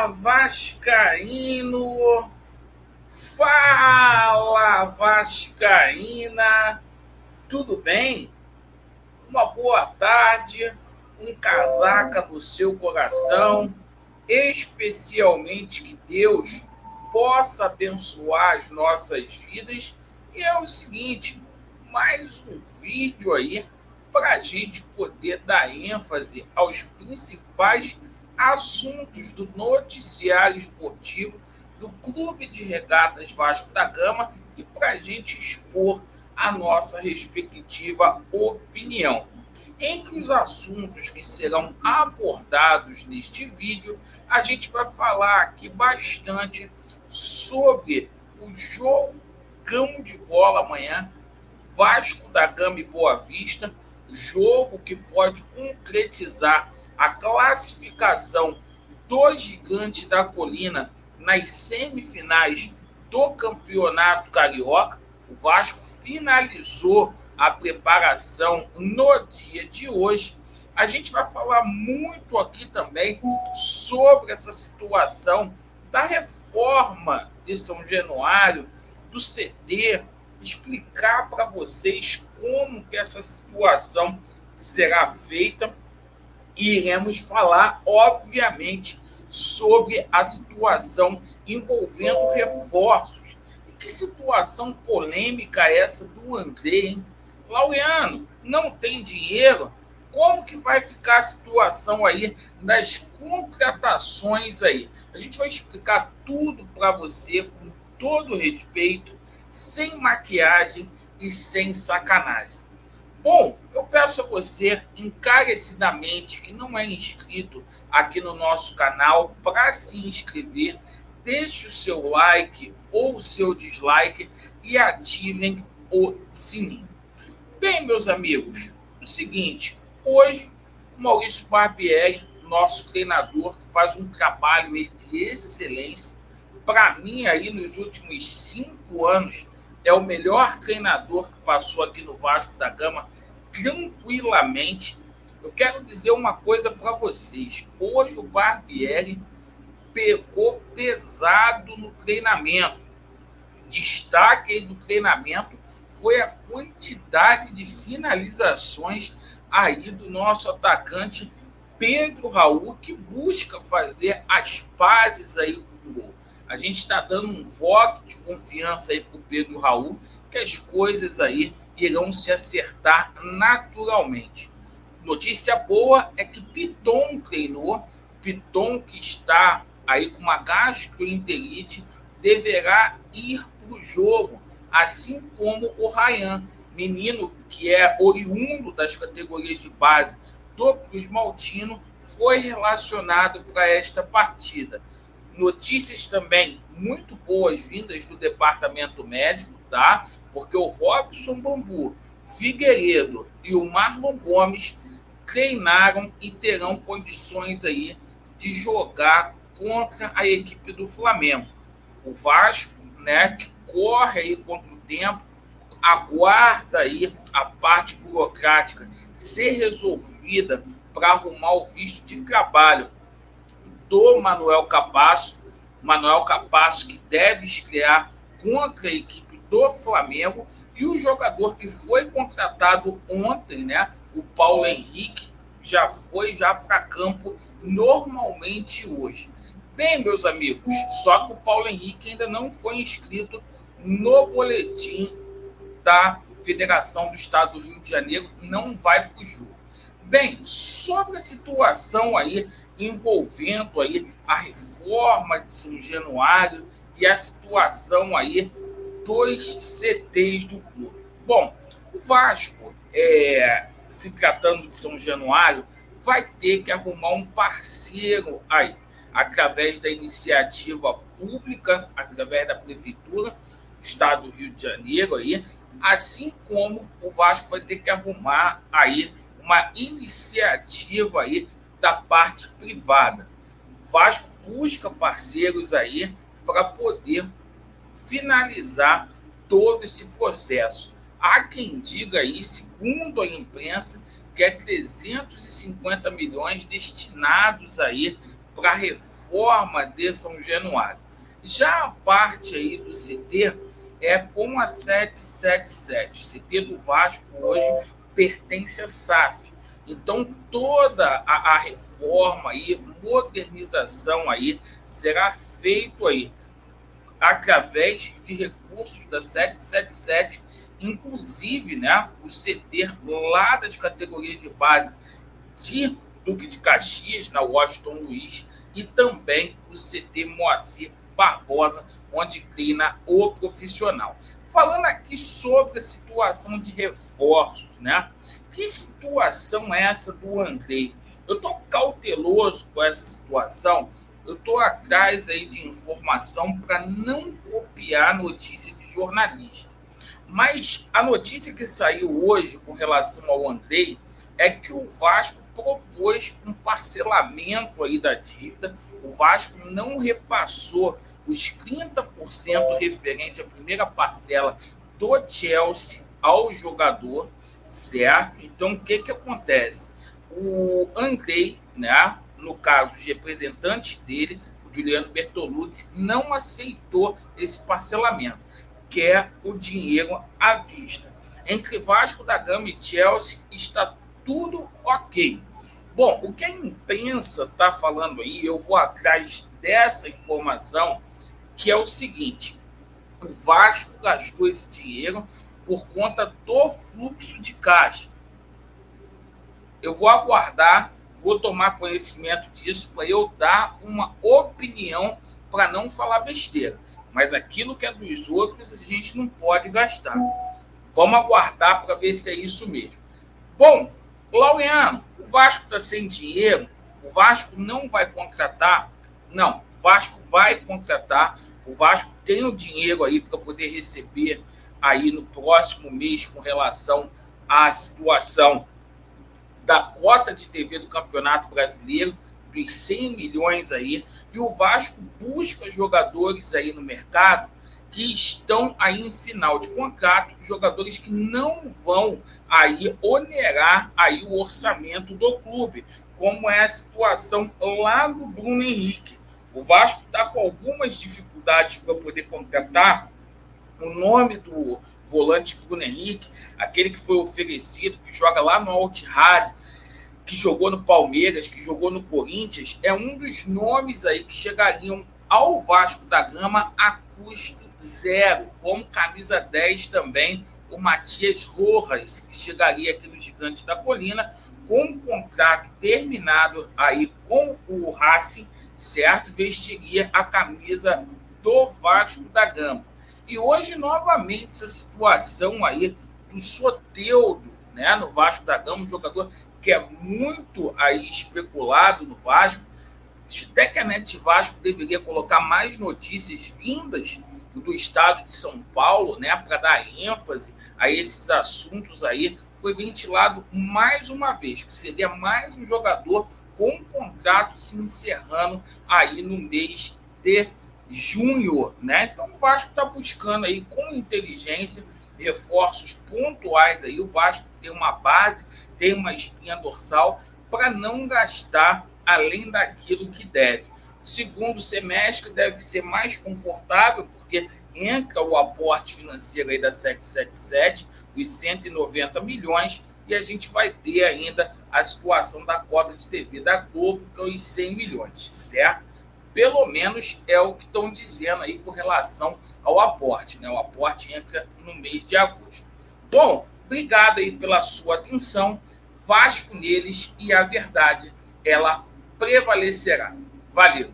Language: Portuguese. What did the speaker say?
Fala, Vascaíno! Fala, Vascaína! Tudo bem? Uma boa tarde, um casaca no seu coração, especialmente que Deus possa abençoar as nossas vidas. E é o seguinte, mais um vídeo aí para a gente poder dar ênfase aos principais assuntos do noticiário esportivo do Clube de Regatas Vasco da Gama e para a gente expor a nossa respectiva opinião. Entre os assuntos que serão abordados neste vídeo, a gente vai falar aqui bastante sobre o jogão de bola amanhã, Vasco da Gama e Boa Vista, jogo que pode concretizar a classificação do Gigante da Colina nas semifinais do Campeonato Carioca. O Vasco finalizou a preparação no dia de hoje. A gente vai falar muito aqui também sobre essa situação da reforma de São Januário, do CT, explicar para vocês como que essa situação será feita e iremos falar, obviamente, sobre a situação envolvendo reforços. E que situação polêmica é essa do André, hein? Laureano, não tem dinheiro? Como que vai ficar a situação aí das contratações aí? A gente vai explicar tudo para você com todo respeito, sem maquiagem e sem sacanagem. Bom, eu peço a você encarecidamente que não é inscrito aqui no nosso canal para se inscrever, deixe o seu like ou o seu dislike e ativem o sininho. Bem, meus amigos, o seguinte, hoje o Maurício Barbieri, nosso treinador, que faz um trabalho de excelência, para mim aí nos últimos 5 anos, é o melhor treinador que passou aqui no Vasco da Gama, tranquilamente. Eu quero dizer uma coisa para vocês. Hoje o Barbieri pegou pesado no treinamento. Destaque aí do treinamento foi a quantidade de finalizações aí do nosso atacante Pedro Raul, que busca fazer as pazes aí com o gol. A gente está dando um voto de confiança aí para o Pedro Raul, que as coisas aí irão se acertar naturalmente. Notícia boa é que Piton treinou, Piton que está aí com uma gastroenterite, deverá ir para o jogo, assim como o Ryan, menino que é oriundo das categorias de base do Cruz Maltino, foi relacionado para esta partida. Notícias também muito boas-vindas do departamento médico, tá? Porque o Robson Bambu, Figueiredo e o Marlon Gomes treinaram e terão condições aí de jogar contra a equipe do Flamengo. O Vasco, né, que corre aí contra o tempo, aguarda aí a parte burocrática ser resolvida para arrumar o visto de trabalho do Manuel Capasso que deve estrear contra a equipe do Flamengo, e o jogador que foi contratado ontem, né, o Paulo Henrique, já foi para campo normalmente hoje. Bem, meus amigos, só que o Paulo Henrique ainda não foi inscrito no boletim da Federação do Estado do Rio de Janeiro, não vai para o jogo. Bem, sobre a situação aí envolvendo aí a reforma de São Januário e a situação aí dos CTs do clube. Bom, o Vasco, se tratando de São Januário, vai ter que arrumar um parceiro aí, através da iniciativa pública, através da Prefeitura do Estado do Rio de Janeiro, aí, assim como o Vasco vai ter que arrumar aí uma iniciativa aí da parte privada. O Vasco busca parceiros aí para poder finalizar todo esse processo. Há quem diga aí, segundo a imprensa, que é 350 milhões destinados aí para a reforma de São Januário. Já a parte aí do CT é com a 777. O CT do Vasco hoje pertence à SAF. Então, toda a reforma e modernização aí será feito aí através de recursos da 777, inclusive, né, o CT lá das categorias de base de Duque de Caxias, na Washington Luiz, e também o CT Moacir Barbosa, onde treina o profissional. Falando aqui sobre a situação de reforços, né? Que situação é essa do Andrei? Eu estou cauteloso com essa situação. Eu estou atrás aí de informação para não copiar notícia de jornalista. Mas a notícia que saiu hoje com relação ao Andrei é que o Vasco propôs um parcelamento aí da dívida. O Vasco não repassou os 30% referente à primeira parcela do Chelsea ao jogador, certo? Então, o que acontece? O Andrei, né, no caso, os representantes dele, o Juliano Bertolucci, não aceitou esse parcelamento, quer o dinheiro à vista. Entre Vasco da Gama e Chelsea está tudo ok. Bom, o que a imprensa está falando aí, eu vou atrás dessa informação, que é o seguinte: o Vasco gastou esse dinheiro por conta do fluxo de caixa. Eu vou aguardar, vou tomar conhecimento disso para eu dar uma opinião, para não falar besteira. Mas aquilo que é dos outros a gente não pode gastar. Vamos aguardar para ver se é isso mesmo. Bom, Laureano, o Vasco está sem dinheiro, o Vasco não vai contratar. Não, o Vasco vai contratar. O Vasco tem o dinheiro aí para poder receber aí no próximo mês com relação à situação da cota de TV do Campeonato Brasileiro, dos 100 milhões aí, e o Vasco busca jogadores aí no mercado que estão aí em final de contrato, jogadores que não vão aí onerar aí o orçamento do clube, como é a situação lá do Bruno Henrique. O Vasco está com algumas dificuldades para poder contratar. O nome do volante Bruno Henrique, aquele que foi oferecido, que joga lá no Al-Ittihad, que jogou no Palmeiras, que jogou no Corinthians, é um dos nomes aí que chegariam ao Vasco da Gama a custo zero, como camisa 10 também, o Matias Rojas, que chegaria aqui no Gigante da Colina, com um contrato terminado aí com o Racing, certo? Vestiria a camisa do Vasco da Gama. E hoje, novamente, essa situação aí do Soteldo, né, no Vasco da Gama, um jogador que é muito aí especulado no Vasco. Até que a Net Vasco deveria colocar mais notícias vindas do estado de São Paulo, né, para dar ênfase a esses assuntos aí. Foi ventilado mais uma vez, que seria mais um jogador com um contrato se encerrando aí no mês de junho, né? Então o Vasco está buscando aí com inteligência reforços pontuais aí. O Vasco tem uma base, tem uma espinha dorsal para não gastar além daquilo que deve. O segundo semestre deve ser mais confortável, porque entra o aporte financeiro aí da 777, os 190 milhões, e a gente vai ter ainda a situação da cota de TV da Globo, que é os 100 milhões, certo? Pelo menos é o que estão dizendo aí com relação ao aporte, né? O aporte entra no mês de agosto. Bom, obrigado aí pela sua atenção. Vasco neles, e a verdade, ela prevalecerá. Valeu!